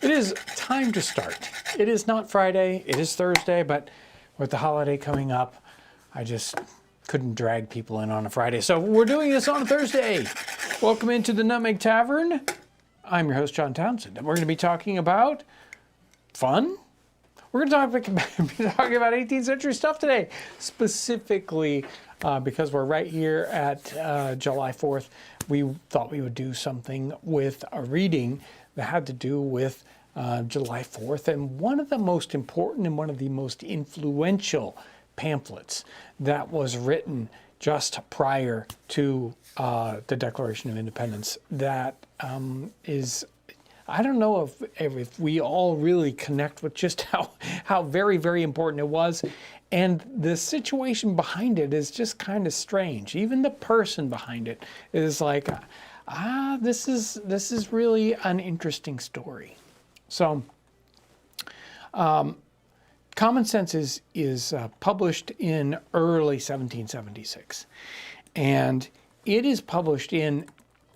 It is time to start. It is not Friday, it is Thursday, but with the holiday coming up, I just couldn't drag people in on a Friday. So we're doing this on a Thursday. Welcome into the Nutmeg Tavern. I'm your host, John Townsend, and we're going to be talking about fun. We're going to be talking about 18th century stuff today, specifically because we're right here at July 4th. We thought we would do something with a reading that had to do with July 4th, and one of the most important and one of the most influential pamphlets that was written just prior to the Declaration of Independence. That is, I don't know if we all really connect with just how very, very important it was. And the situation behind it is just kind of strange. Even the person behind it is like, this is really an interesting story. So, Common Sense is published in early 1776, and it is published in,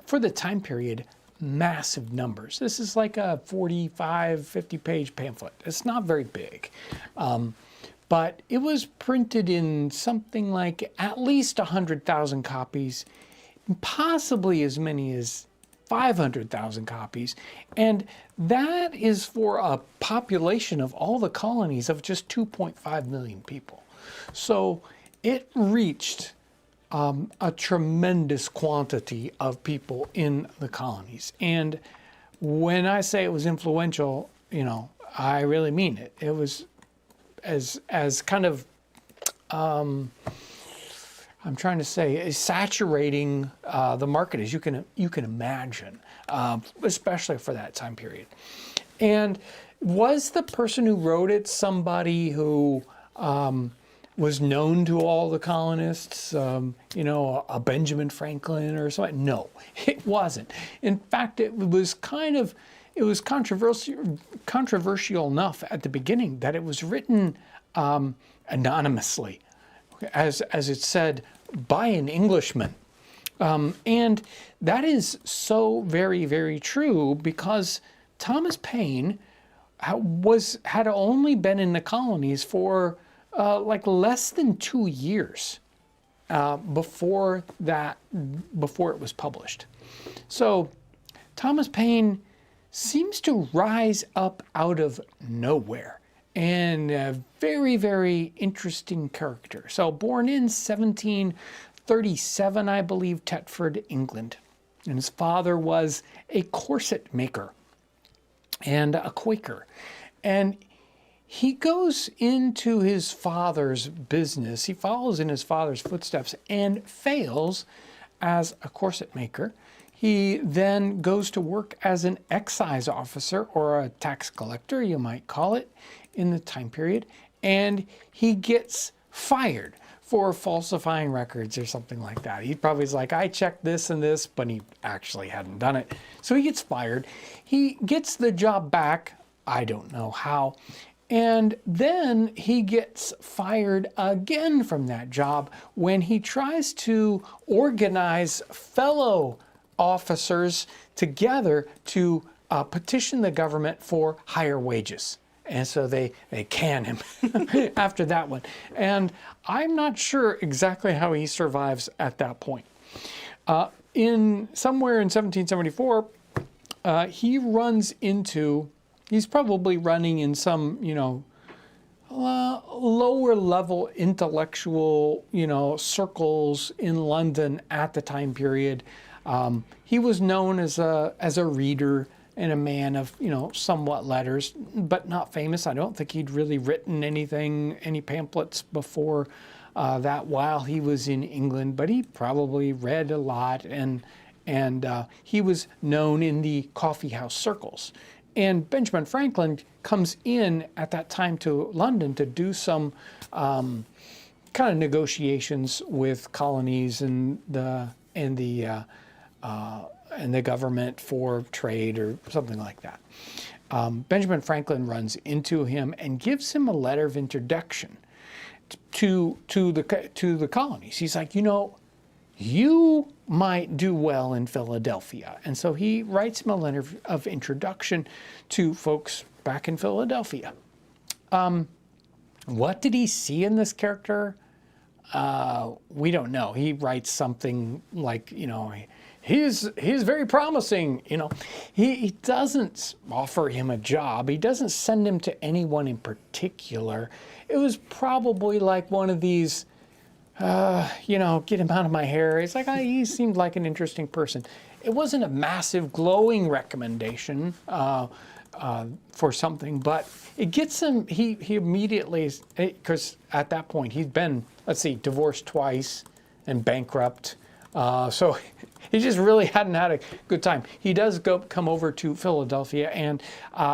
for the time period, massive numbers. This is like a 45, 50-page pamphlet. It's not very big, but it was printed in something like at least 100,000 copies, possibly as many as 500,000 copies, and that is for a population of all the colonies of just 2.5 million people. So it reached a tremendous quantity of people in the colonies. And when I say it was influential, you know, I really mean it. It was as kind of I'm trying to say, is saturating the market as you can imagine, especially for that time period. And was the person who wrote it somebody who was known to all the colonists, you know, a Benjamin Franklin or something? No, it wasn't. In fact, it was controversial enough at the beginning that it was written anonymously, as it said, by an Englishman. And that is so very, very true, because Thomas Paine had only been in the colonies for like less than 2 years before it was published. So Thomas Paine seems to rise up out of nowhere, and a very, very interesting character. So born in 1737, I believe, Thetford, England. And his father was a corset maker and a Quaker. And he goes into his father's business. He follows in his father's footsteps and fails as a corset maker. He then goes to work as an excise officer, or a tax collector, you might call it, in the time period, and he gets fired for falsifying records or something like that. He probably is like, I checked this and this, but he actually hadn't done it. So he gets fired. He gets the job back, I don't know how, and then he gets fired again from that job when he tries to organize fellow officers together to petition the government for higher wages. And so they can him after that one. And I'm not sure exactly how he survives at that point. Somewhere in 1774, he's probably running in some, you know, lower level intellectual, you know, circles in London at the time period. He was known as a reader and a man of, you know, somewhat letters, but not famous. I don't think he'd really written any pamphlets before that while he was in England, but he probably read a lot, and he was known in the coffee house circles. And Benjamin Franklin comes in at that time to London to do some kind of negotiations with colonies and the government for trade or something like that. Benjamin Franklin runs into him and gives him a letter of introduction to the colonies. He's like, you know, you might do well in Philadelphia. And so he writes him a letter of introduction to folks back in Philadelphia. What did he see in this character? We don't know. He writes something like, he's very promising. He doesn't offer him a job. He doesn't send him to anyone in particular. It was probably like one of these, get him out of my hair. It's like, he seemed like an interesting person. It wasn't a massive glowing recommendation for something, but it gets him, he immediately, because at that point he'd been, divorced twice and bankrupt. So he just really hadn't had a good time. He does come over to Philadelphia, and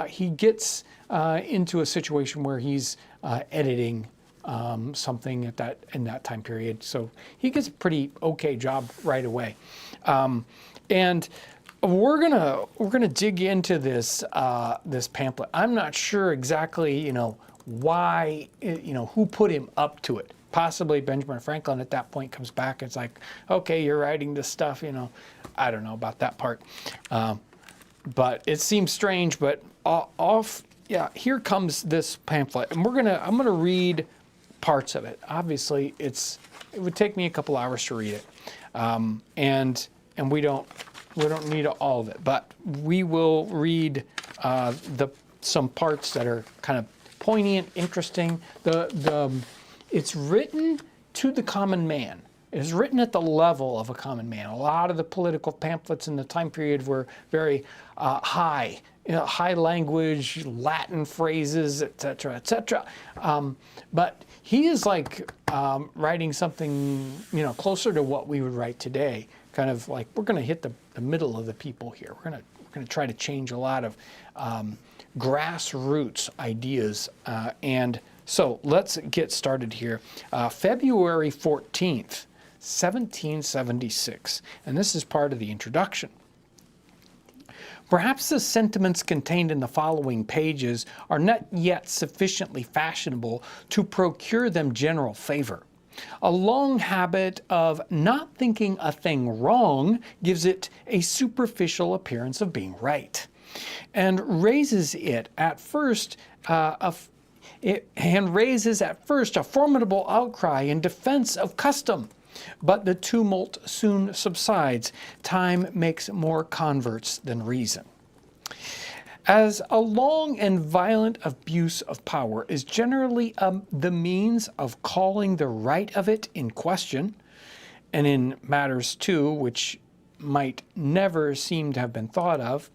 he gets into a situation where he's editing something in that time period. So he gets a pretty okay job right away. And we're gonna dig into this this pamphlet. I'm not sure exactly, why, who put him up to it. Possibly Benjamin Franklin at that point comes back. It's like, okay, you're writing this stuff, I don't know about that part. But it seems strange, but here comes this pamphlet. And I'm gonna read parts of it. Obviously, it would take me a couple hours to read it. And we don't need all of it, but we will read some parts that are kind of poignant, interesting. It's written to the common man. It is written at the level of a common man. A lot of the political pamphlets in the time period were very high, high language, Latin phrases, etc., etc. But he is like writing something, closer to what we would write today. Kind of like, we're going to hit the middle of the people here. We're going to try to change a lot of grassroots ideas. And so let's get started here. February 14th, 1776. And this is part of the introduction. Perhaps the sentiments contained in the following pages are not yet sufficiently fashionable to procure them general favor. A long habit of not thinking a thing wrong gives it a superficial appearance of being right, and raises at first a formidable outcry in defense of custom. But the tumult soon subsides. Time makes more converts than reason. As a long and violent abuse of power is generally the means of calling the right of it in question, and in matters too which might never seem to have been thought of,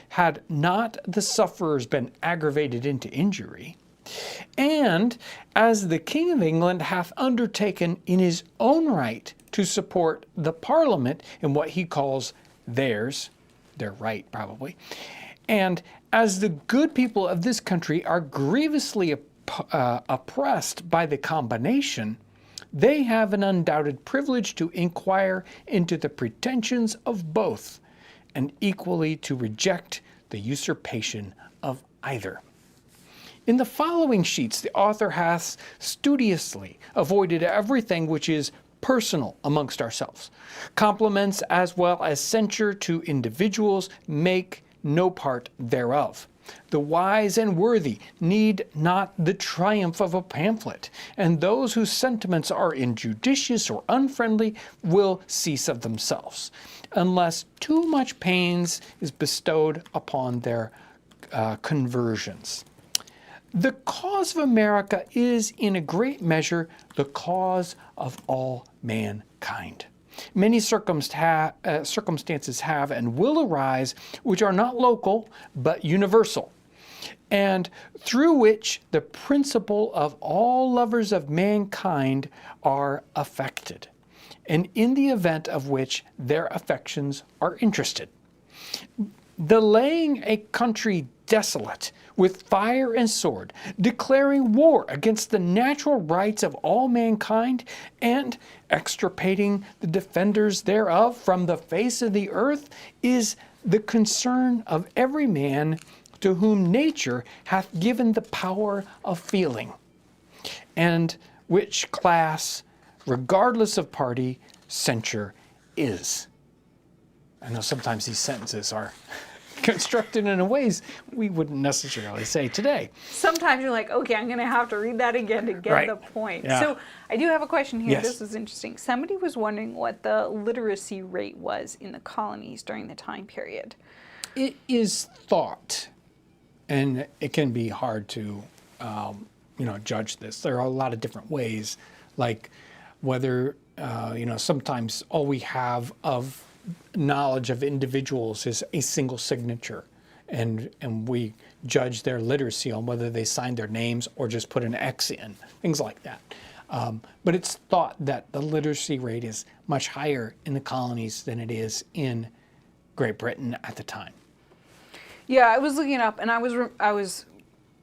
had not the sufferers been aggravated into injury, and as the King of England hath undertaken in his own right to support the Parliament in what he calls their right probably, and as the good people of this country are grievously oppressed by the combination, they have an undoubted privilege to inquire into the pretensions of both, and equally to reject the usurpation of either. In the following sheets, the author hath studiously avoided everything which is personal amongst ourselves. Compliments as well as censure to individuals make no part thereof. The wise and worthy need not the triumph of a pamphlet, and those whose sentiments are injudicious or unfriendly will cease of themselves, unless too much pains is bestowed upon their conversions. The cause of America is in a great measure the cause of all mankind. Many circumstances have and will arise which are not local but universal, and through which the principle of all lovers of mankind are affected, and in the event of which their affections are interested. The laying a country desolate with fire and sword, declaring war against the natural rights of all mankind, and extirpating the defenders thereof from the face of the earth, is the concern of every man to whom nature hath given the power of feeling, and which class, regardless of party, censure, is. I know sometimes these sentences are constructed in ways we wouldn't necessarily say today. Sometimes you're like, okay, I'm going to have to read that again to get the point. Yeah. So I do have a question here. Yes. This was interesting. Somebody was wondering what the literacy rate was in the colonies during the time period. It is thought, and it can be hard to, judge this. There are a lot of different ways, like whether, sometimes all we have of knowledge of individuals is a single signature, and we judge their literacy on whether they signed their names or just put an X in, things like that. But it's thought that the literacy rate is much higher in the colonies than it is in Great Britain at the time. Yeah, I was looking it up, and I was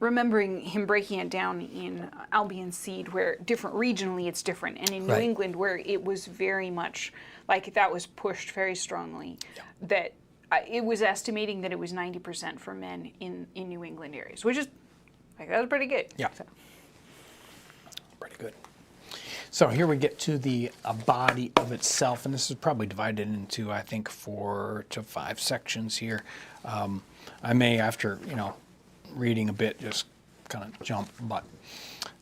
remembering him breaking it down in Albion Seed, where regionally it's different, and in New England, where it was very much like that was pushed very strongly, that it was estimating that it was 90% for men in New England areas, which is, like, that was pretty good. Yeah. So. Pretty good. So here we get to the body of itself, and this is probably divided into, I think, 4 to 5 sections here. I may, after, reading a bit, just kind of jump, but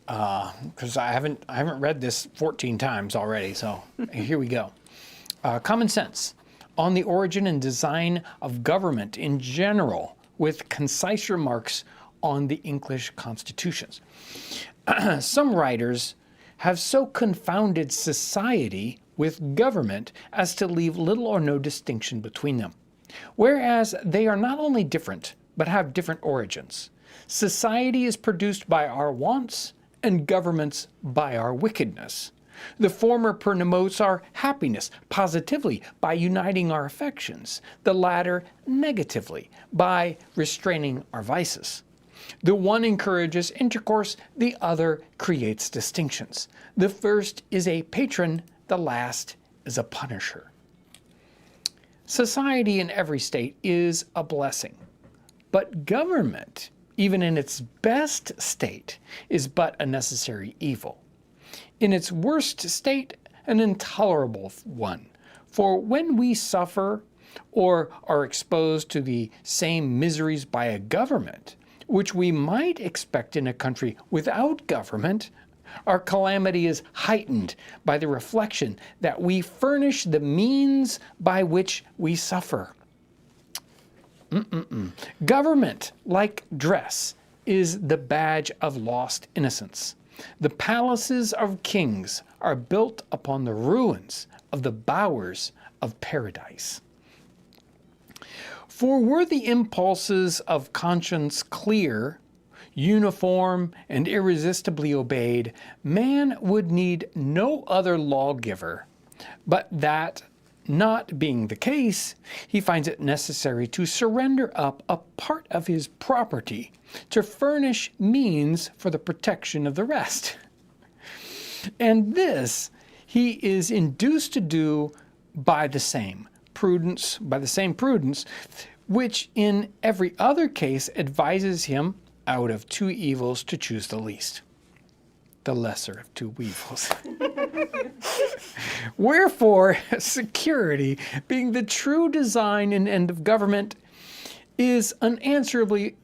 because I haven't read this 14 times already, so here we go. Common sense on the origin and design of government in general, with concise remarks on the English constitutions. Some writers have so confounded society with government as to leave little or no distinction between them, whereas they are not only different, but have different origins. Society is produced by our wants, and governments by our wickedness. The former promotes our happiness positively by uniting our affections, the latter negatively by restraining our vices. The one encourages intercourse, the other creates distinctions. The first is a patron, the last is a punisher. Society in every state is a blessing, but government, even in its best state, is but a necessary evil. In its worst state, an intolerable one. For when we suffer or are exposed to the same miseries by a government, which we might expect in a country without government, our calamity is heightened by the reflection that we furnish the means by which we suffer. Government, like dress, is the badge of lost innocence. The palaces of kings are built upon the ruins of the bowers of paradise. For were the impulses of conscience clear, uniform, and irresistibly obeyed, man would need no other lawgiver, but that, not being the case, he finds it necessary to surrender up a part of his property to furnish means for the protection of the rest. And this he is induced to do by the same prudence, which in every other case advises him out of two evils to choose the least, the lesser of two evils. Wherefore, security, being the true design and end of government, it unanswerably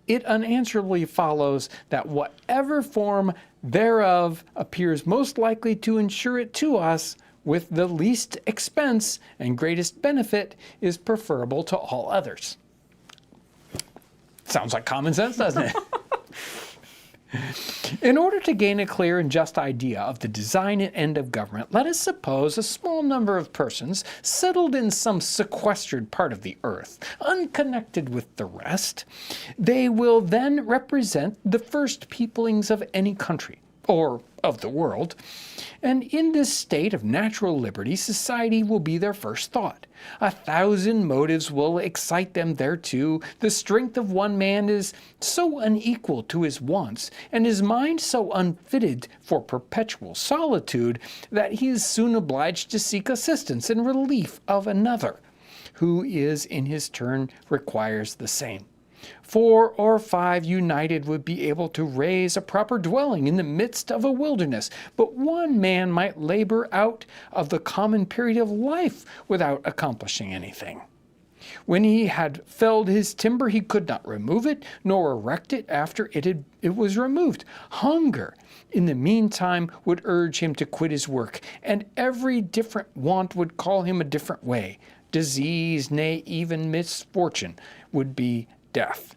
follows that whatever form thereof appears most likely to ensure it to us with the least expense and greatest benefit is preferable to all others. Sounds like common sense, doesn't it? In order to gain a clear and just idea of the design and end of government, let us suppose a small number of persons settled in some sequestered part of the earth, unconnected with the rest. They will then represent the first peoplings of any country, or of the world, and in this state of natural liberty, society will be their first thought. 1,000 motives will excite them thereto. The strength of one man is so unequal to his wants, and his mind so unfitted for perpetual solitude, that he is soon obliged to seek assistance and relief of another, who is in his turn requires the same. 4 or 5 united would be able to raise a proper dwelling in the midst of a wilderness, but one man might labor out of the common period of life without accomplishing anything. When he had felled his timber, he could not remove it, nor erect it after it was removed. Hunger, in the meantime, would urge him to quit his work, and every different want would call him a different way. Disease, nay, even misfortune, would be death.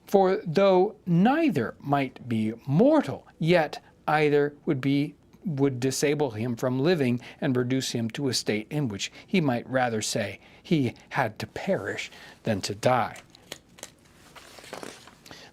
For though neither might be mortal, yet either would disable him from living and reduce him to a state in which he might rather say he had to perish than to die.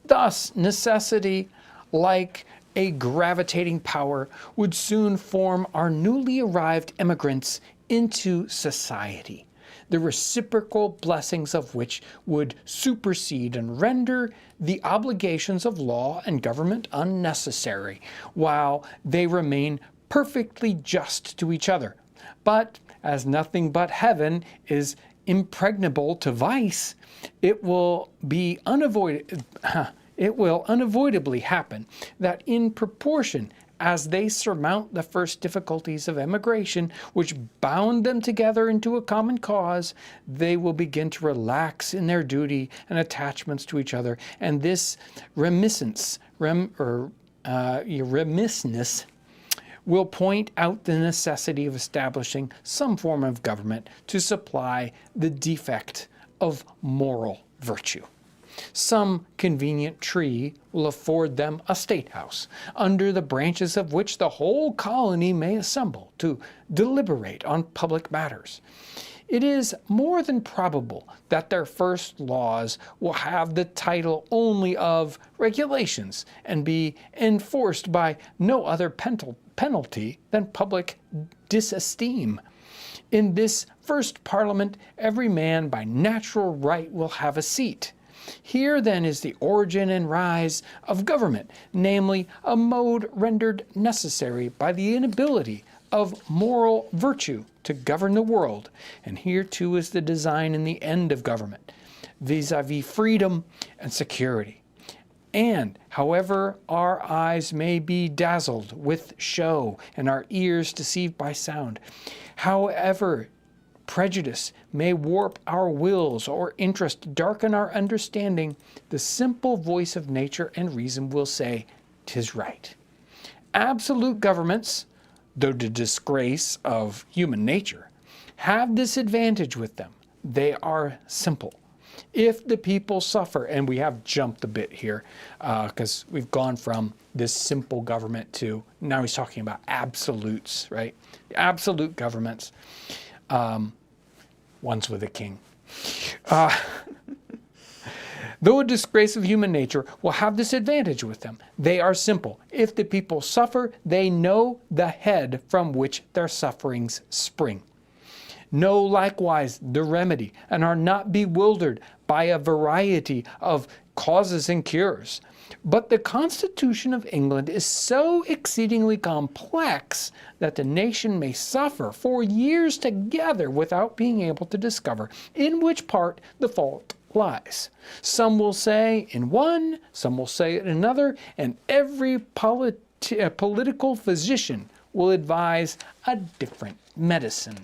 Thus, necessity, like a gravitating power, would soon form our newly arrived emigrants into society, the reciprocal blessings of which would supersede and render the obligations of law and government unnecessary, while they remain perfectly just to each other. But as nothing but heaven is impregnable to vice, it will unavoidably happen that in proportion as they surmount the first difficulties of emigration, which bound them together into a common cause, they will begin to relax in their duty and attachments to each other, and this remissness will point out the necessity of establishing some form of government to supply the defect of moral virtue. Some convenient tree will afford them a state house, under the branches of which the whole colony may assemble to deliberate on public matters. It is more than probable that their first laws will have the title only of regulations and be enforced by no other penalty than public disesteem. In this first parliament, every man by natural right will have a seat. Here then is the origin and rise of government, namely a mode rendered necessary by the inability of moral virtue to govern the world. And here too is the design and the end of government, vis-a-vis freedom and security. And however our eyes may be dazzled with show and our ears deceived by sound, however prejudice may warp our wills or interest darken our understanding, the simple voice of nature and reason will say, "'Tis right." Absolute governments, though the disgrace of human nature, have this advantage with them: they are simple. If the people suffer, and we have jumped a bit here because we've gone from this simple government to now he's talking about absolutes, right? Absolute governments. One's with a king. Though a disgrace of human nature will have this advantage with them: they are simple. If the people suffer, they know the head from which their sufferings spring, know likewise the remedy, and are not bewildered by a variety of causes and cures. But the Constitution of England is so exceedingly complex that the nation may suffer for years together without being able to discover in which part the fault lies. Some will say in one, some will say in another, and every political physician will advise a different medicine.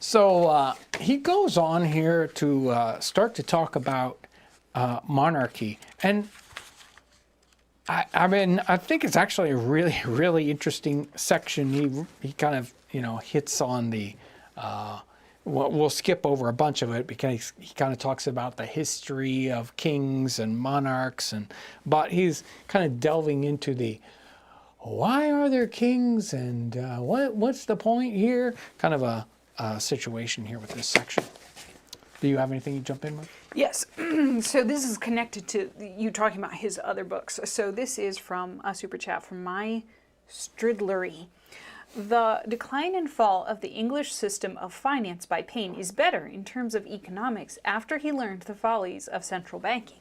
So he goes on here to start to talk about monarchy, and I think it's actually a really, really interesting section. He kind of hits on the. We'll skip over a bunch of it because he kind of talks about the history of kings and monarchs, but he's kind of delving into the why are there kings and what's the point here? Kind of a situation here with this section. Do you have anything you jump in with? Yes. So this is connected to you talking about his other books. So this is from a super chat from my Stridlery. The decline and fall of the English system of finance by Paine is better in terms of economics after he learned the follies of central banking.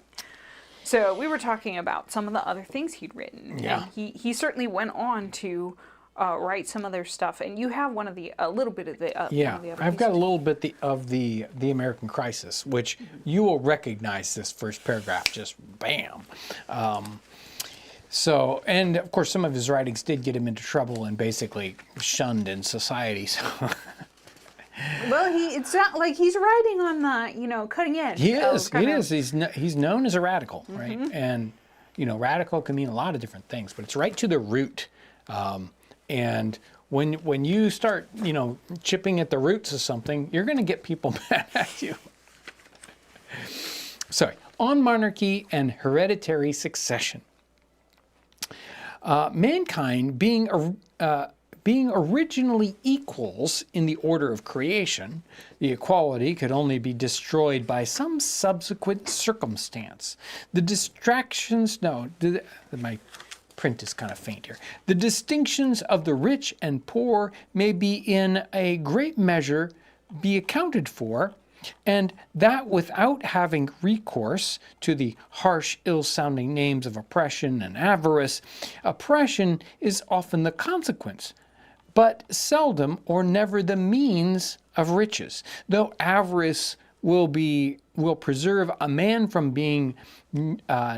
So we were talking about some of the other things he'd written. Yeah. And he certainly went on to write some other stuff. And you have a little bit of the Yeah, one of the other I've got a pieces. little bit of the American Crisis, which you will recognize this first paragraph, just bam. So, and of course, some of his writings did get him into trouble and basically shunned in society. So Well, it's not like he's writing on the cutting edge. he of is. kind He of- is. He's known as a radical, right? And radical can mean a lot of different things, but it's right to the root. And when you start, chipping at the roots of something, you're going to get people mad at you. Sorry. On monarchy and hereditary succession. Mankind being originally equals in the order of creation, the equality could only be destroyed by some subsequent circumstance. The distractions, my print is kind of faint here. The distinctions of the rich and poor may be in a great measure be accounted for, and that without having recourse to the harsh, ill-sounding names of oppression and avarice. Oppression is often the consequence, but seldom or never the means of riches. Though avarice will preserve a man from being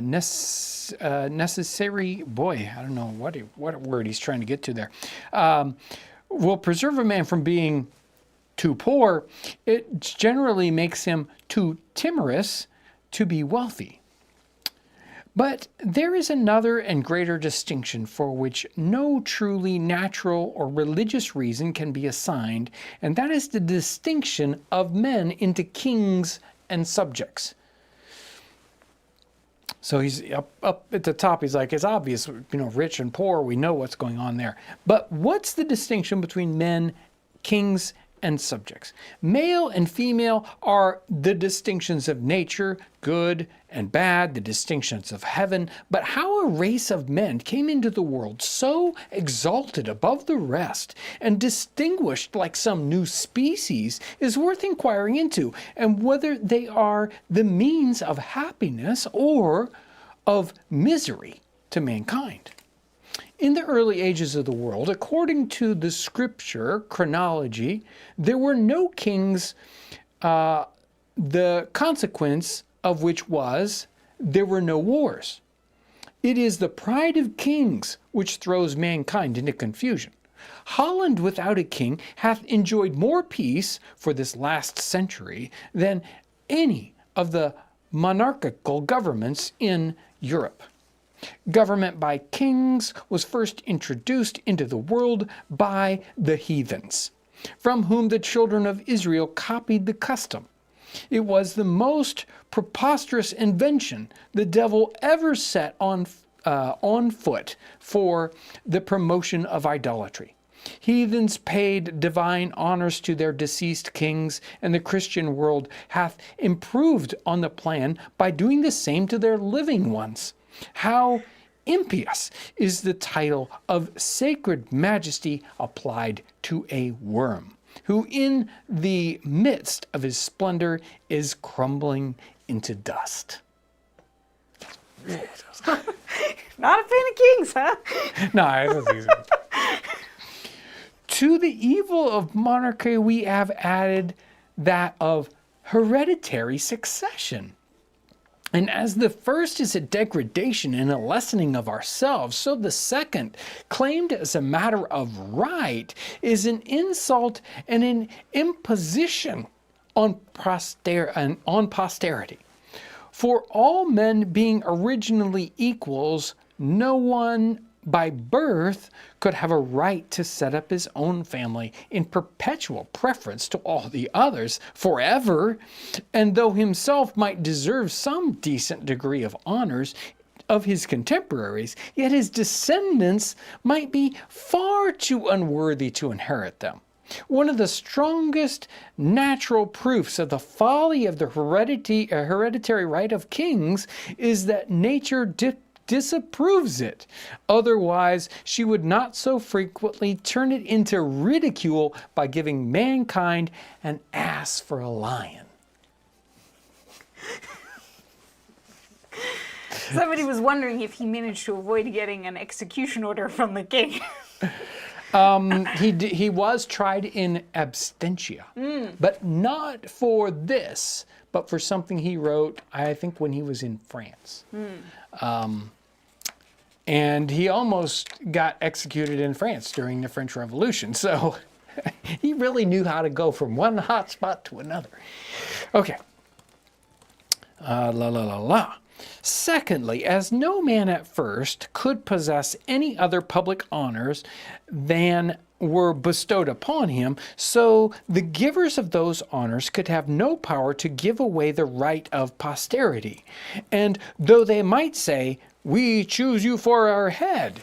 necessary. Boy, I don't know what word he's trying to get to there. Will preserve a man from being too poor. It generally makes him too timorous to be wealthy. But there is another and greater distinction for which no truly natural or religious reason can be assigned, and that is the distinction of men into kings and subjects. So he's up at the top, he's like, it's obvious, rich and poor, we know what's going on there. But what's the distinction between men, kings, and subjects? Male and female are the distinctions of nature, good and bad, the distinctions of heaven. But how a race of men came into the world so exalted above the rest and distinguished like some new species is worth inquiring into, and whether they are the means of happiness or of misery to mankind. In the early ages of the world, according to the scripture chronology, there were no kings, the consequence of which was there were no wars. It is the pride of kings which throws mankind into confusion. Holland without a king hath enjoyed more peace for this last century than any of the monarchical governments in Europe. Government by kings was first introduced into the world by the heathens, from whom the children of Israel copied the custom. It was the most preposterous invention the devil ever set on foot for the promotion of idolatry. Heathens paid divine honors to their deceased kings, and the Christian world hath improved on the plan by doing the same to their living ones. How impious is the title of sacred majesty applied to a worm, who in the midst of his splendor is crumbling into dust. Not a fan of kings, huh? No, it's easy. To the evil of monarchy we have added that of hereditary succession. And as the first is a degradation and a lessening of ourselves, so the second, claimed as a matter of right, is an insult and an imposition on posterity. For all men being originally equals, no one by birth could have a right to set up his own family in perpetual preference to all the others forever, and though himself might deserve some decent degree of honors of his contemporaries, yet his descendants might be far too unworthy to inherit them. One of the strongest natural proofs of the folly of the hereditary right of kings is that nature disapproves it. Otherwise, she would not so frequently turn it into ridicule by giving mankind an ass for a lion. Somebody was wondering if he managed to avoid getting an execution order from the king. He was tried in absentia, but not for this, but for something he wrote, I think, when he was in France. And he almost got executed in France during the French Revolution. So he really knew how to go from one hot spot to another. Okay. Secondly, as no man at first could possess any other public honors than were bestowed upon him, so the givers of those honors could have no power to give away the right of posterity. And though they might say, "We choose you for our head,"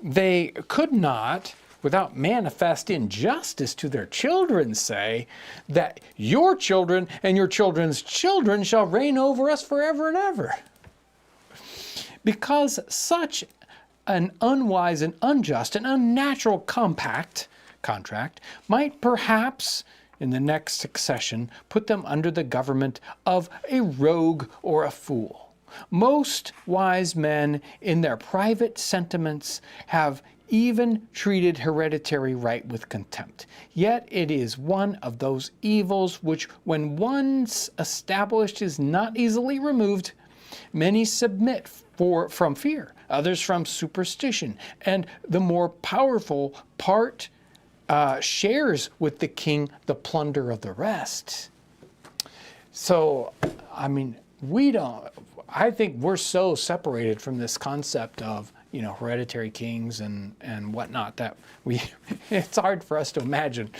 they could not, without manifest injustice to their children, say that your children and your children's children shall reign over us forever and ever. Because such an unwise and unjust and unnatural contract might perhaps in the next succession put them under the government of a rogue or a fool. Most wise men in their private sentiments have even treated hereditary right with contempt. Yet it is one of those evils which, when once established, is not easily removed. Many submit from fear, others from superstition, and the more powerful part shares with the king the plunder of the rest. So, I mean, I think we're so separated from this concept of, hereditary kings and whatnot that it's hard for us to imagine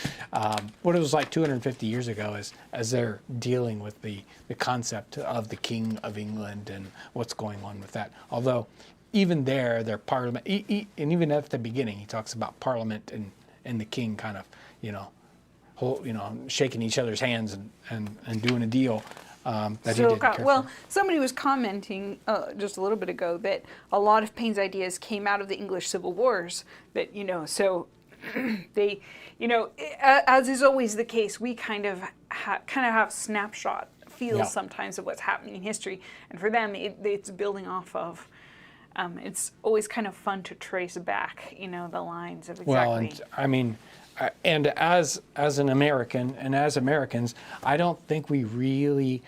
what it was like 250 years ago as they're dealing with the concept of the King of England and what's going on with that. Although even their parliament, and even at the beginning, he talks about parliament and the king kind of, shaking each other's hands and doing a deal. Somebody was commenting just a little bit ago that a lot of Paine's ideas came out of the English Civil Wars. That so they, as is always the case, we kind of have snapshot feels sometimes of what's happening in history, and for them it's building off of. It's always kind of fun to trace back, the lines of exactly. Well, and I mean. And as an American, and as Americans, I don't think any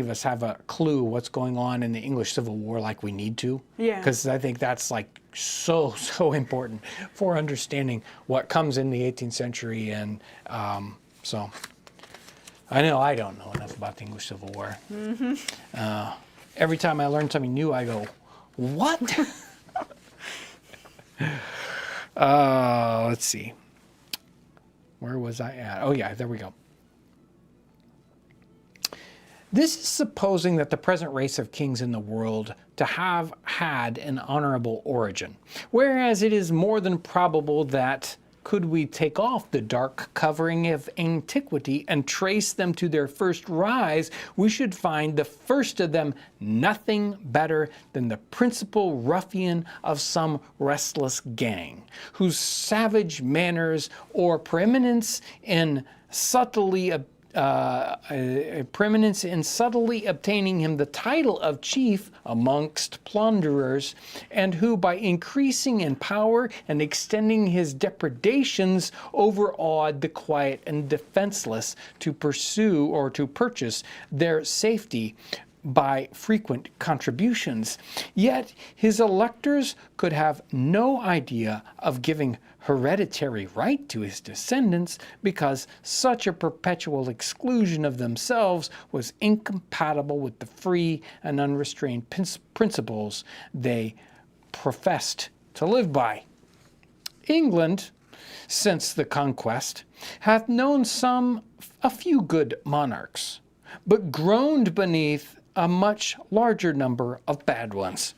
of us have a clue what's going on in the English Civil War like we need to. Yeah. Because I think that's like so important for understanding what comes in the 18th century. And so I know I don't know enough about the English Civil War. Mm-hmm. Every time I learn something new, I go, what? Let's see. Where was I at? Oh yeah, there we go. This is supposing that the present race of kings in the world to have had an honorable origin, whereas it is more than probable that could we take off the dark covering of antiquity and trace them to their first rise, we should find the first of them nothing better than the principal ruffian of some restless gang, whose savage manners or preeminence in subtly obtaining him the title of chief amongst plunderers, and who by increasing in power and extending his depredations overawed the quiet and defenseless to pursue or to purchase their safety by frequent contributions. Yet his electors could have no idea of giving hereditary right to his descendants, because such a perpetual exclusion of themselves was incompatible with the free and unrestrained principles they professed to live by. England, since the conquest, hath known a few good monarchs, but groaned beneath a much larger number of bad ones.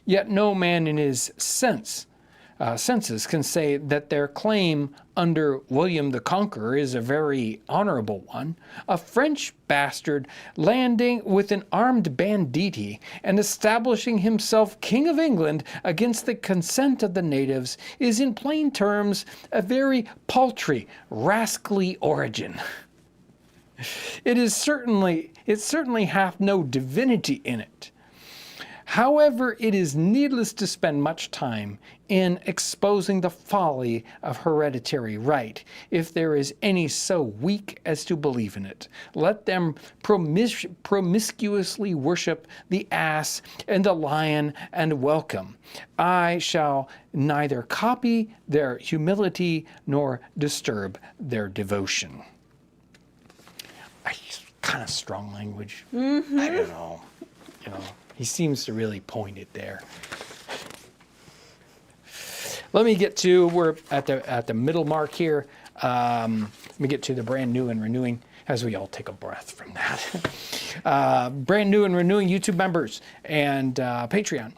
Yet no man in his senses can say that their claim under William the Conqueror is a very honorable one. A French bastard landing with an armed banditti and establishing himself King of England against the consent of the natives is in plain terms a very paltry, rascally origin. It certainly hath no divinity in it. However, it is needless to spend much time in exposing the folly of hereditary right, if there is any so weak as to believe in it. Let them promiscuously worship the ass and the lion and welcome. I shall neither copy their humility nor disturb their devotion. Kind of strong language. I don't know. He seems to really point it there. Let me get to, we're at the middle mark here. Let me get to the brand new and renewing, as we all take a breath from that. Brand new and renewing YouTube members and Patreon.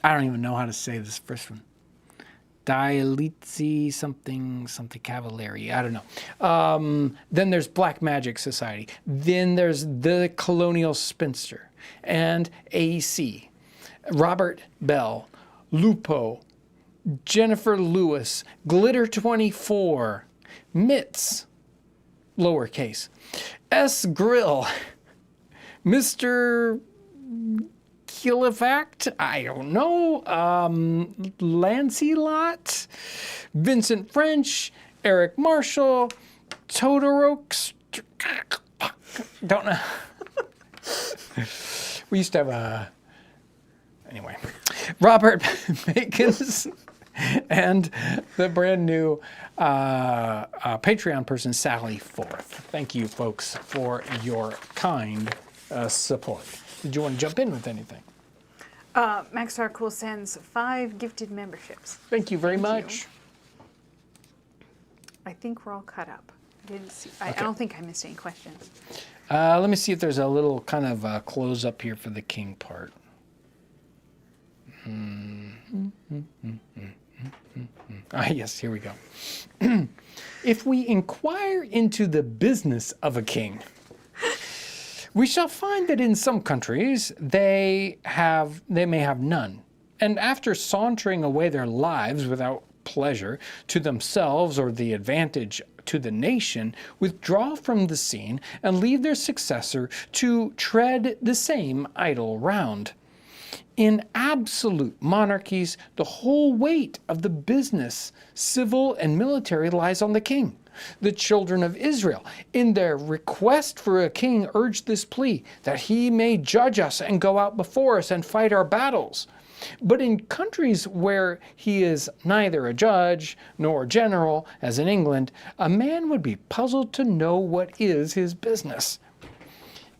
I don't even know how to say this first one. Dialitzi something Cavalieri. I don't know. Then there's Black Magic Society. Then there's the Colonial Spinster and AC. Robert Bell, Lupo, Jennifer Lewis, Glitter 24, Mitz, lowercase, S Grill, Mr. Kilofact, I don't know, Lancelot, Vincent French, Eric Marshall, Todorox, don't know. We used to have a, anyway, Robert Bacons, and the brand new Patreon person, Sally Forth. Thank you, folks, for your kind support. Did you want to jump in with anything? Maxstar Cool sends 5 gifted memberships. Thank you very much. I think we're all caught up. I don't think I missed any questions. Let me see if there's a little kind of close up here for the king part. Yes, here we go. If we inquire into the business of a king, we shall find that in some countries they may have none, and after sauntering away their lives without pleasure to themselves or the advantage to the nation, withdraw from the scene and leave their successor to tread the same idle round. In absolute monarchies, the whole weight of the business, civil and military, lies on the king. The children of Israel, in their request for a king, urged this plea, that he may judge us and go out before us and fight our battles. But in countries where he is neither a judge nor general, as in England, a man would be puzzled to know what is his business.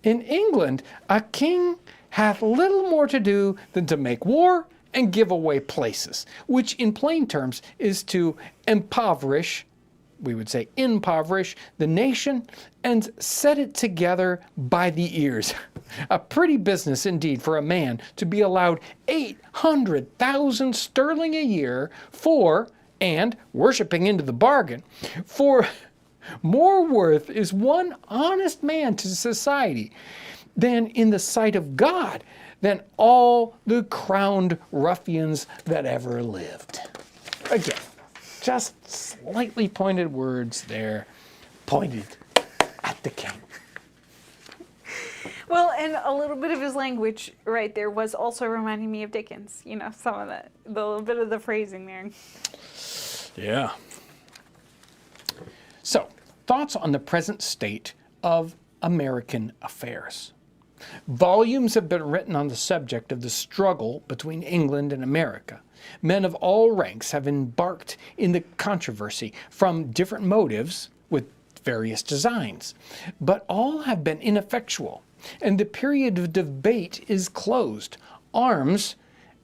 In England, a king hath little more to do than to make war and give away places, which in plain terms is to impoverish, we would say impoverish, the nation and set it together by the ears. A pretty business indeed for a man to be allowed 800,000 sterling a year for, and worshipping into the bargain, for more worth is one honest man to society than in the sight of God, than all the crowned ruffians that ever lived. Again, just slightly pointed words there, pointed at the king. Well, and a little bit of his language right there was also reminding me of Dickens. Some of the little bit of the phrasing there. Yeah. So, thoughts on the present state of American affairs. Volumes have been written on the subject of the struggle between England and America. Men of all ranks have embarked in the controversy from different motives with various designs, but all have been ineffectual, and the period of debate is closed. Arms,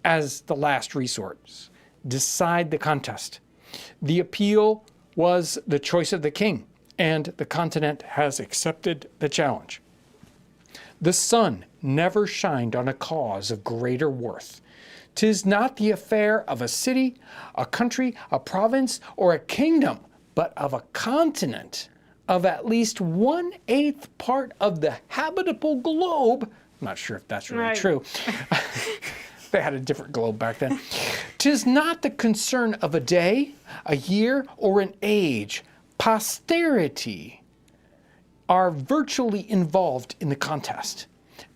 as the last resort, decide the contest. The appeal was the choice of the king, and the continent has accepted the challenge. The sun never shined on a cause of greater worth. 'Tis not the affair of a city, a country, a province, or a kingdom, but of a continent, of at least 1/8 part of the habitable globe. I'm not sure if that's really true. They had a different globe back then. 'Tis not the concern of a day, a year, or an age. Posterity are virtually involved in the contest.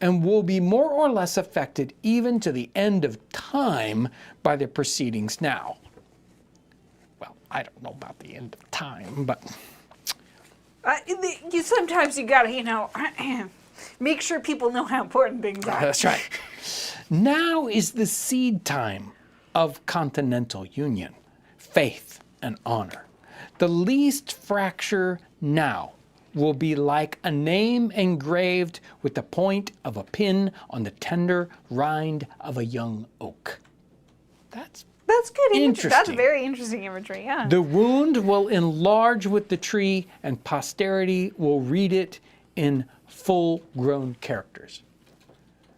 and will be more or less affected even to the end of time by the proceedings now. Well, I don't know about the end of time, but... Sometimes you gotta, make sure people know how important things are. That's right. Now is the seed time of continental union, faith and honor. The least fracture now will be like a name engraved with the point of a pin on the tender rind of a young oak. That's good imagery. interesting. That's very interesting imagery, yeah. The wound will enlarge with the tree, and posterity will read it in full-grown characters.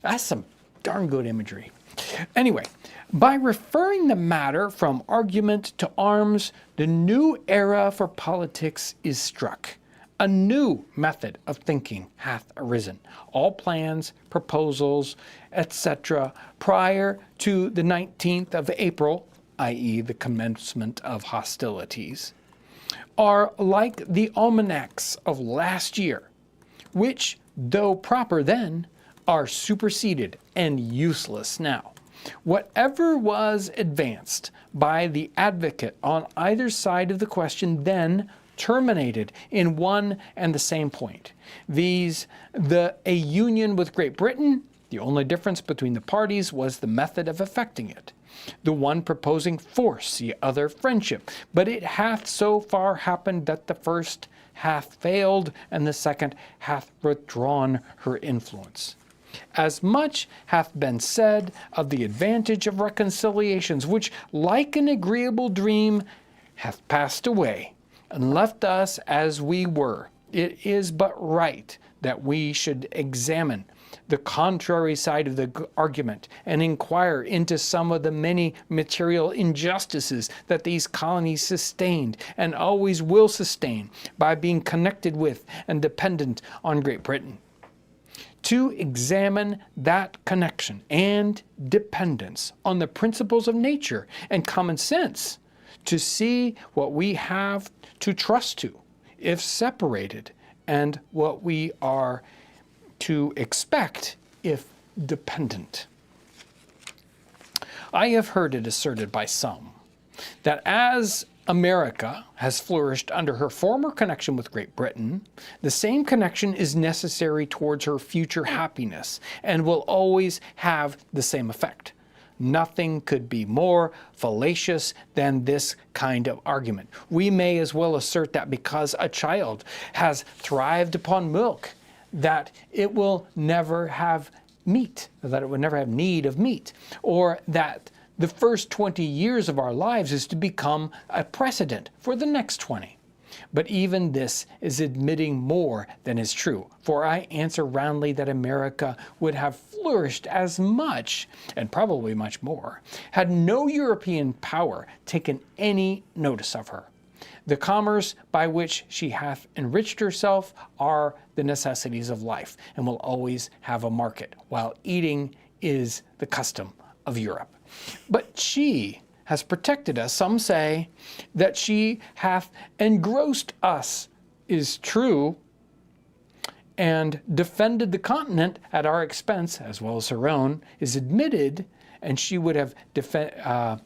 That's some darn good imagery. Anyway, by referring the matter from argument to arms, the new era for politics is struck. A new method of thinking hath arisen. All plans, proposals, etc., prior to the 19th of April, i.e. the commencement of hostilities, are like the almanacs of last year, which, though proper then, are superseded and useless now. Whatever was advanced by the advocate on either side of the question then terminated in one and the same point, viz. A union with Great Britain. The only difference between the parties was the method of effecting it. The one proposing force, the other friendship. But it hath so far happened that the first hath failed, and the second hath withdrawn her influence. As much hath been said of the advantage of reconciliations, which, like an agreeable dream, hath passed away, and left us as we were. It is but right that we should examine the contrary side of the argument and inquire into some of the many material injustices that these colonies sustained and always will sustain by being connected with and dependent on Great Britain. To examine that connection and dependence on the principles of nature and common sense, to see what we have to trust to if separated, and what we are to expect if dependent. I have heard it asserted by some that as America has flourished under her former connection with Great Britain, the same connection is necessary towards her future happiness and will always have the same effect. Nothing could be more fallacious than this kind of argument. We may as well assert that because a child has thrived upon milk, that it will never have meat, that it would never have need of meat, or that the first 20 years of our lives is to become a precedent for the next 20. But even this is admitting more than is true, for I answer roundly that America would have flourished as much, and probably much more, had no European power taken any notice of her. The commerce by which she hath enriched herself are the necessities of life, and will always have a market, while eating is the custom of Europe. But she has protected us. Some say that she hath engrossed us, is true, and defended the continent at our expense, as well as her own, is admitted, and she would have defended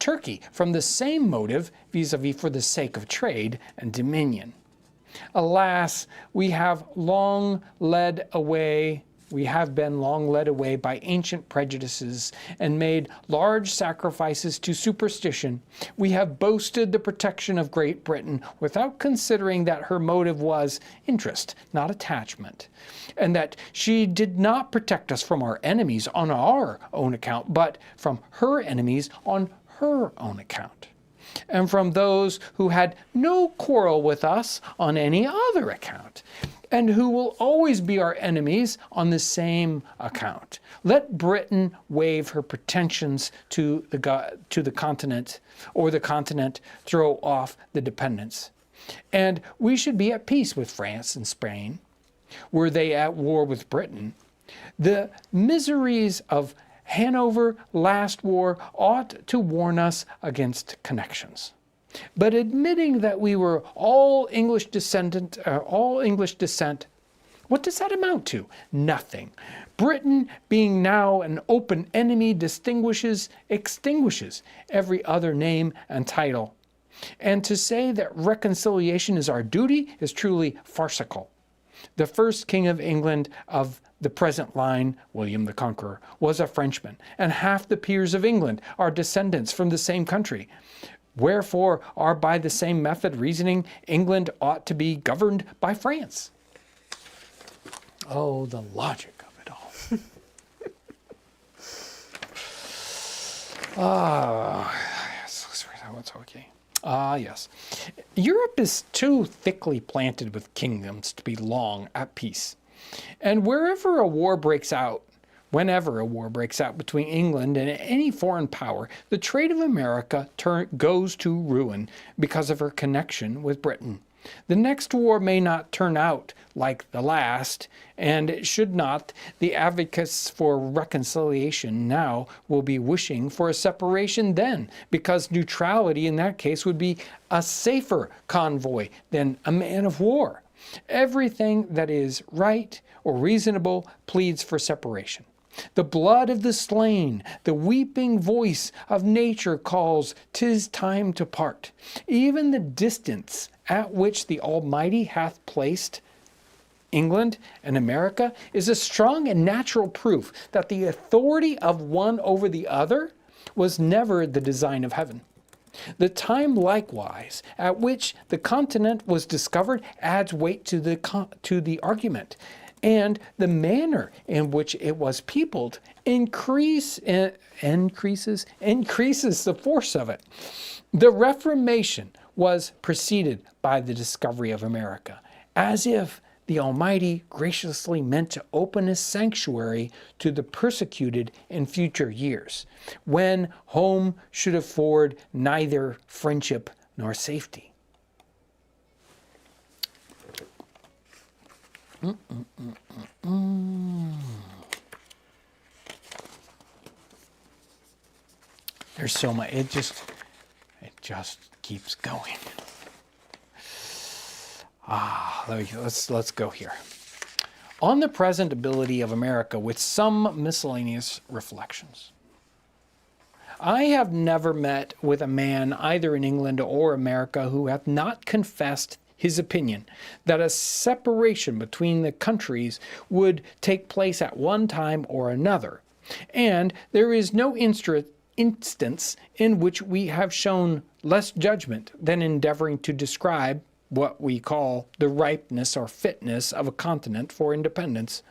Turkey from the same motive, vis-a-vis for the sake of trade and dominion. Alas, we have been long led away by ancient prejudices and made large sacrifices to superstition. We have boasted the protection of Great Britain without considering that her motive was interest, not attachment, and that she did not protect us from our enemies on our own account, but from her enemies on her own account, and from those who had no quarrel with us on any other account, and who will always be our enemies on the same account. Let Britain waive her pretensions to the continent, or the continent throw off the dependence. And we should be at peace with France and Spain, were they at war with Britain. The miseries of Hanover last war ought to warn us against connections. But admitting that we were all English descent, What does that amount to? Nothing. Britain, being now an open enemy, extinguishes every other name and title. And to say that reconciliation is our duty is truly farcical. The first king of England of the present line, William the Conqueror, was a Frenchman, and half the peers of England are descendants from the same country. Wherefore are by the same method reasoning, England ought to be governed by France. Oh, the logic of it all. What's okay? Yes. Europe is too thickly planted with kingdoms to be long at peace. And whenever a war breaks out between England and any foreign power, the trade of America goes to ruin because of her connection with Britain. The next war may not turn out like the last, and should not, the advocates for reconciliation now will be wishing for a separation then, because neutrality in that case would be a safer convoy than a man of war. Everything that is right or reasonable pleads for separation. The blood of the slain, the weeping voice of nature calls, 'tis time to part. Even the distance at which the Almighty hath placed England and America is a strong and natural proof that the authority of one over the other was never the design of heaven. The time likewise at which the continent was discovered adds weight to the argument, and the manner in which it was peopled increases the force of it. The Reformation was preceded by the discovery of America, as if the Almighty graciously meant to open His sanctuary to the persecuted in future years, when home should afford neither friendship nor safety. There's so much. It just keeps going. Let's go here. On the present ability of America with some miscellaneous reflections. I have never met with a man either in England or America who hath not confessed his opinion that a separation between the countries would take place at one time or another. And there is no instance in which we have shown less judgment than endeavoring to describe what we call the ripeness or fitness of a continent for independence.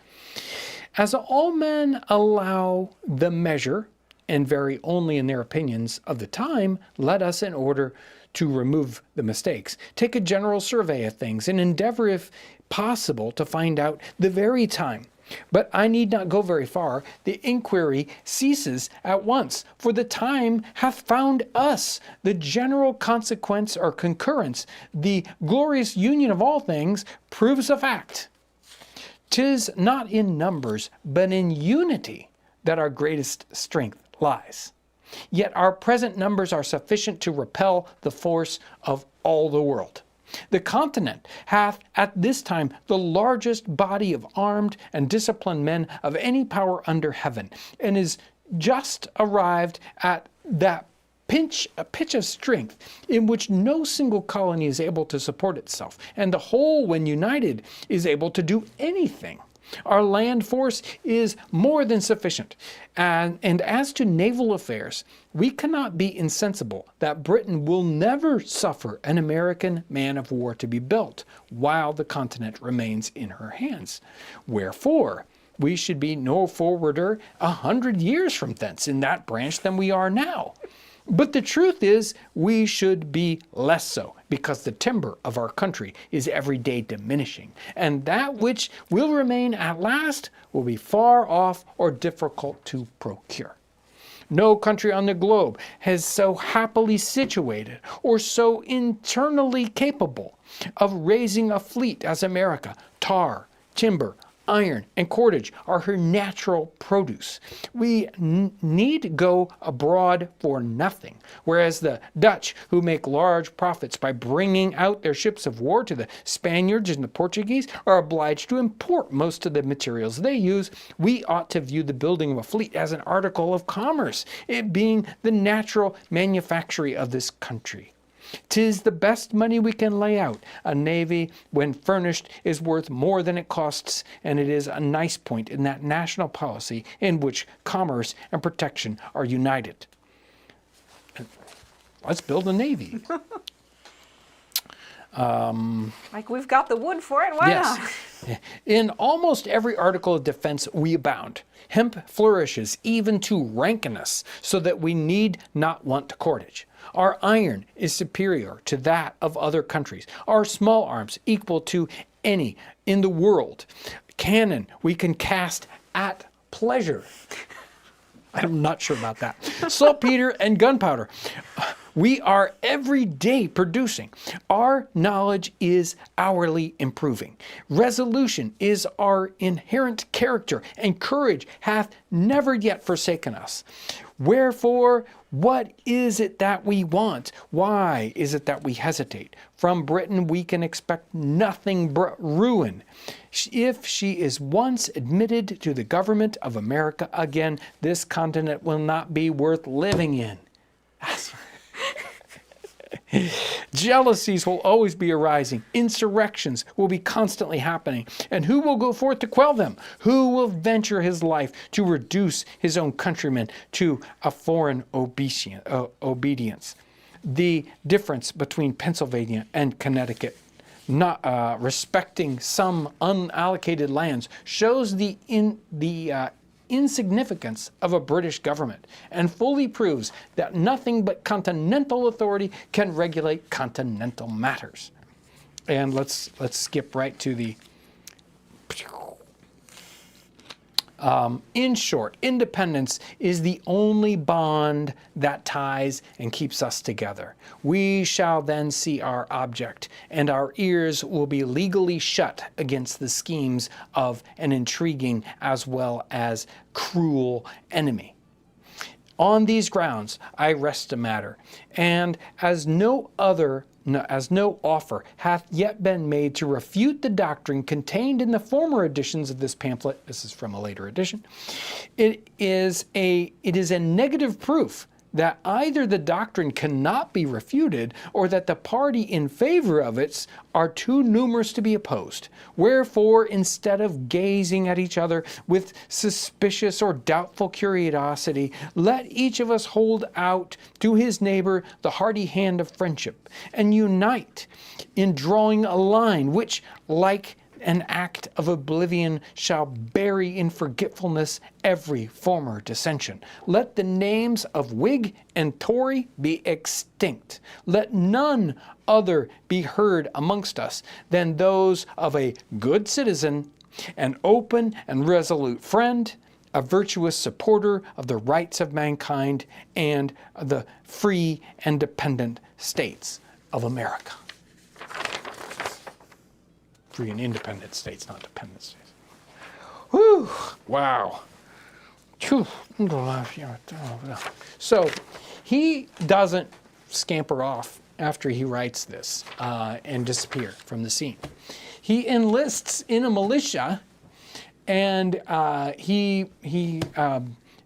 As all men allow the measure, and vary only in their opinions of the time, let us, in order to remove the mistakes, take a general survey of things and endeavor, if possible, to find out the very time. But I need not go very far. The inquiry ceases at once, for the time hath found us. The general consequence or concurrence, the glorious union of all things, proves a fact. 'Tis not in numbers, but in unity that our greatest strength lies. Yet our present numbers are sufficient to repel the force of all the world. The continent hath at this time the largest body of armed and disciplined men of any power under heaven, and is just arrived at that pitch of strength in which no single colony is able to support itself, and the whole, when united, is able to do anything. Our land force is more than sufficient. And as to naval affairs, we cannot be insensible that Britain will never suffer an American man of war to be built while the continent remains in her hands. Wherefore, we should be no forwarder 100 years from thence in that branch than we are now. But the truth is, we should be less so, because the timber of our country is every day diminishing, and that which will remain at last will be far off or difficult to procure. No country on the globe has so happily situated or so internally capable of raising a fleet as America. Tar, timber, iron, and cordage are her natural produce. We need go abroad for nothing, whereas the Dutch, who make large profits by bringing out their ships of war to the Spaniards and the Portuguese, are obliged to import most of the materials they use. We ought to view the building of a fleet as an article of commerce, it being the natural manufactory of this country. 'Tis the best money we can lay out. A navy, when furnished, is worth more than it costs, and it is a nice point in that national policy in which commerce and protection are united. Let's build a navy. Like we've got the wood for it, why not? In almost every article of defense we abound. Hemp flourishes even to rankness, so that we need not want cordage. Our iron is superior to that of other countries. Our small arms equal to any in the world. Cannon we can cast at pleasure. I'm not sure about that. Saltpeter and gunpowder we are every day producing. Our knowledge is hourly improving. Resolution is our inherent character, and courage hath never yet forsaken us. Wherefore, what is it that we want? Why is it that we hesitate? From Britain we can expect nothing but ruin. If she is once admitted to the government of America again, this continent will not be worth living in. Jealousies will always be arising. Insurrections will be constantly happening. And who will go forth to quell them? Who will venture his life to reduce his own countrymen to a foreign obedience? The difference between Pennsylvania and Connecticut, not respecting some unallocated lands, shows the insignificance of a British government, and fully proves that nothing but continental authority can regulate continental matters. And let's skip right to the in short, independence is the only bond that ties and keeps us together. We shall then see our object, and our ears will be legally shut against the schemes of an intriguing as well as cruel enemy. On these grounds I rest the matter, and as no offer hath yet been made to refute the doctrine contained in the former editions of this pamphlet, this is from a later edition, it is a negative proof that either the doctrine cannot be refuted, or that the party in favor of it are too numerous to be opposed. Wherefore, instead of gazing at each other with suspicious or doubtful curiosity, let each of us hold out to his neighbor the hearty hand of friendship, and unite in drawing a line which, like an act of oblivion, shall bury in forgetfulness every former dissension. Let the names of Whig and Tory be extinct. Let none other be heard amongst us than those of a good citizen, an open and resolute friend, a virtuous supporter of the rights of mankind, and the free and dependent states of America. Free and independent states, not dependent states. Whew, wow. So he doesn't scamper off after he writes this and disappear from the scene. He enlists in a militia, and he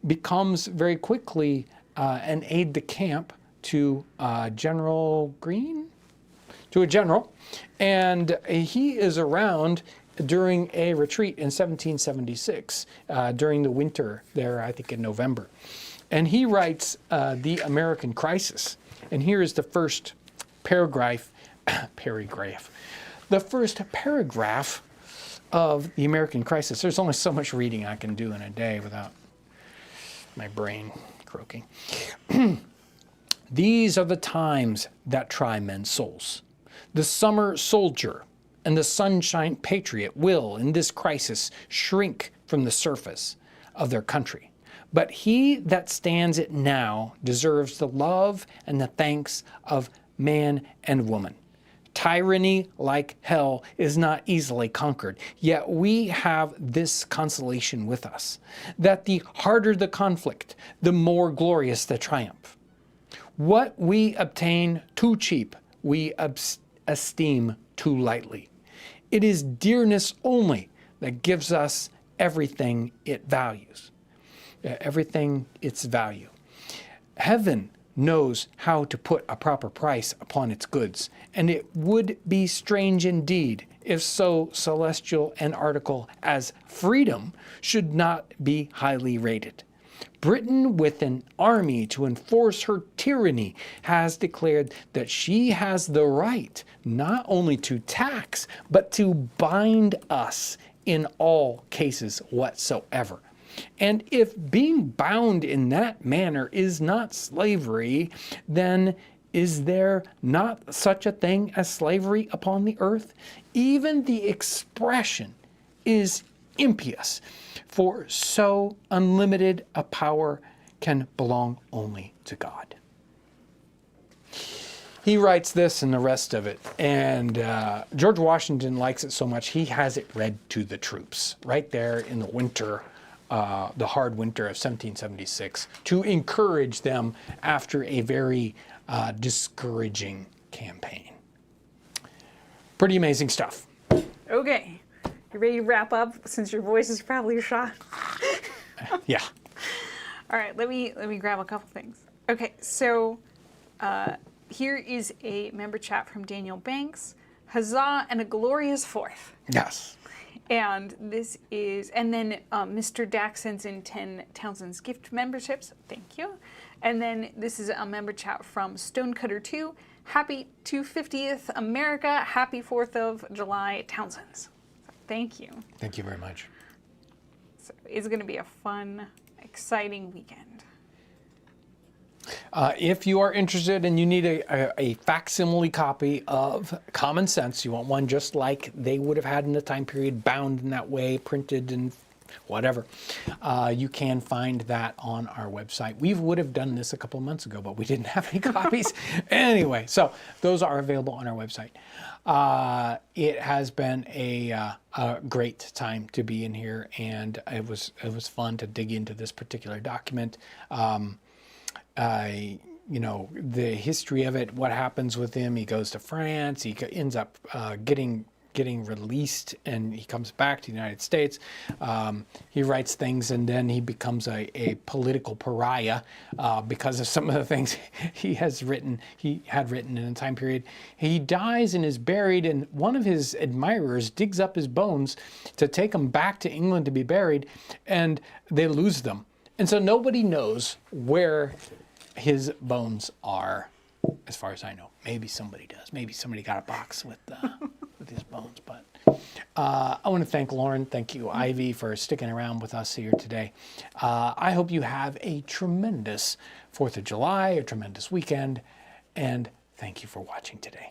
becomes very quickly an aide-de-camp to General Greene, to a general, and he is around during a retreat in 1776, during the winter there, I think in November. And he writes The American Crisis. And here is the first paragraph the first paragraph of The American Crisis. There's only so much reading I can do in a day without my brain croaking. These are the times that try men's souls. The summer soldier and the sunshine patriot will, in this crisis, shrink from the surface of their country. But he that stands it now deserves the love and the thanks of man and woman. Tyranny, like hell, is not easily conquered. Yet we have this consolation with us, that the harder the conflict, the more glorious the triumph. What we obtain too cheap, we esteem too lightly. It is dearness only that gives us everything it values, everything its value. Heaven knows how to put a proper price upon its goods, and it would be strange indeed if so celestial an article as freedom should not be highly rated. Britain, with an army to enforce her tyranny, has declared that she has the right not only to tax, but to bind us in all cases whatsoever. And if being bound in that manner is not slavery, then is there not such a thing as slavery upon the earth? Even the expression is impious, for so unlimited a power can belong only to God. He writes this and the rest of it, and George Washington likes it so much he has it read to the troops right there in the winter, the hard winter of 1776, to encourage them after a very discouraging campaign. Pretty amazing stuff. Okay, you ready to wrap up since your voice is probably shot? Yeah. All right, let me grab a couple things. Okay, so here is a member chat from Daniel Banks. Huzzah and a glorious fourth. Yes. And this is, and then Mr. Dax sends in 10 Townsend's gift memberships. Thank you. And then this is a member chat from Stonecutter2. Happy 250th America. Happy 4th of July, Townsend's. Thank you. Thank you very much. So it's going to be a fun, exciting weekend. If you are interested and you need a facsimile copy of Common Sense, you want one just like they would have had in the time period, bound in that way, printed and whatever, you can find that on our website. We would have done this a couple of months ago, but we didn't have any copies. Anyway, so those are available on our website. It has been a great time to be in here, and it was fun to dig into this particular document. You know, the history of it, what happens with him. He goes to France, he ends up getting released, and he comes back to the United States. He writes things, and then he becomes a political pariah because of some of the things he had written in a time period. He dies and is buried, and one of his admirers digs up his bones to take him back to England to be buried, and they lose them. And so nobody knows where his bones are, as far as I know. Maybe somebody does. Maybe somebody got a box with his bones. But I want to thank Lauren. Thank you, Ivy, for sticking around with us here today. I hope you have a tremendous 4th of July, a tremendous weekend, and thank you for watching today.